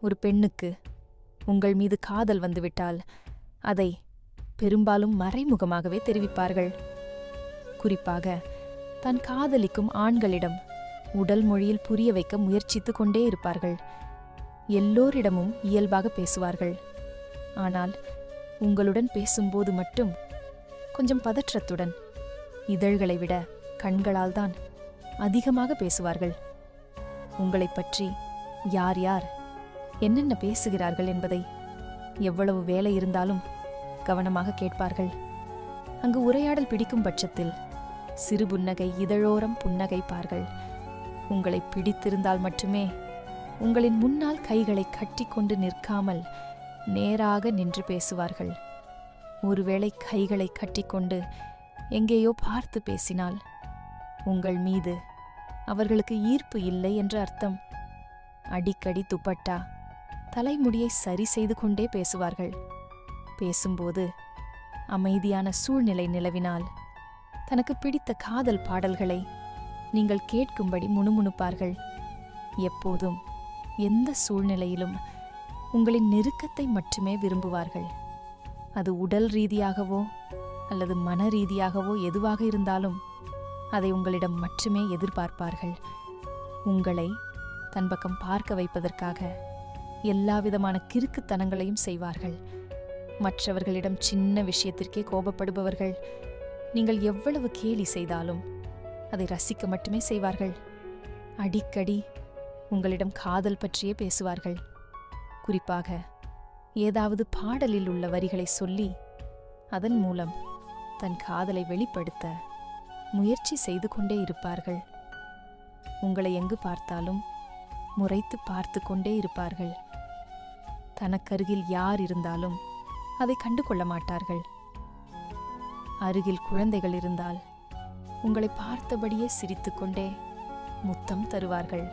ஒரு பெண்ணுக்கு உங்கள் மீது காதல் வந்துவிட்டால் அதை பெரும்பாலும் மறைமுகமாகவே தெரிவிப்பார்கள். குறிப்பாக தன் காதலிக்கும் ஆண்களிடம் உடல் மொழியில் புரிய வைக்க முயற்சித்துக் கொண்டே இருப்பார்கள். எல்லோரிடமும் இயல்பாக பேசுவார்கள். ஆனால் உங்களுடன் பேசும்போது மட்டும் கொஞ்சம் பதற்றத்துடன், இதழ்களை விட கண்களால் தான் அதிகமாக பேசுவார்கள். உங்களைப் பற்றி யார் யார் என்னென்ன பேசுகிறார்கள் என்பதை எவ்வளவு வேலை இருந்தாலும் கவனமாக கேட்பார்கள். அங்கு உரையாடல் பிடிக்கும் பட்சத்தில் சிறு புன்னகை இதழோரம் புன்னகைப்பார்கள். உங்களை பிடித்திருந்தால் மட்டுமே உங்களின் முன்னால் கைகளை கட்டிக்கொண்டு நிற்காமல் நேராக நின்று பேசுவார்கள். ஒருவேளை கைகளை கட்டிக்கொண்டு எங்கேயோ பார்த்து பேசினால் உங்கள் மீது அவர்களுக்கு ஈர்ப்பு இல்லை என்ற அர்த்தம். அடிக்கடி துப்பட்டா, தலைமுடியை சரி செய்து கொண்டே பேசுவார்கள். பேசும்போது அமைதியான சூழ்நிலை நிலவினால் தனக்கு பிடித்த காதல் பாடல்களை நீங்கள் கேட்கும்படி முணுமுணுப்பார்கள். எப்போதும் எந்த சூழ்நிலையிலும் உங்களின் நெருக்கத்தை மட்டுமே விரும்புவார்கள். அது உடல் ரீதியாகவோ அல்லது மன ரீதியாகவோ எதுவாக இருந்தாலும் அதை உங்களிடம் மட்டுமே எதிர்பார்ப்பார்கள். உங்களை தன் பக்கம் பார்க்க வைப்பதற்காக எல்லாவிதமான கிறுக்குத்தனங்களையும் செய்வார்கள். மற்றவர்களிடம் சின்ன விஷயத்திற்கே கோபப்படுபவர்கள் நீங்கள் எவ்வளவு கேலி செய்தாலும் அதை ரசிக்க மட்டுமே செய்வார்கள். அடிக்கடி உங்களிடம் காதல் பற்றியே பேசுவார்கள். குறிப்பாக ஏதாவது பாடலில் உள்ள வரிகளை சொல்லி அதன் மூலம் தன் காதலை வெளிப்படுத்த முயற்சி செய்து கொண்டே இருப்பார்கள். உங்களை எங்கு பார்த்தாலும் முறைத்து பார்த்து கொண்டே இருப்பார்கள். தனக்கருகில் யார் இருந்தாலும் அதை கண்டு கொள்ள மாட்டார்கள். அருகில் குழந்தைகள் இருந்தால் உங்களை பார்த்தபடியே சிரித்துக்கொண்டே முத்தம் தருவார்கள்.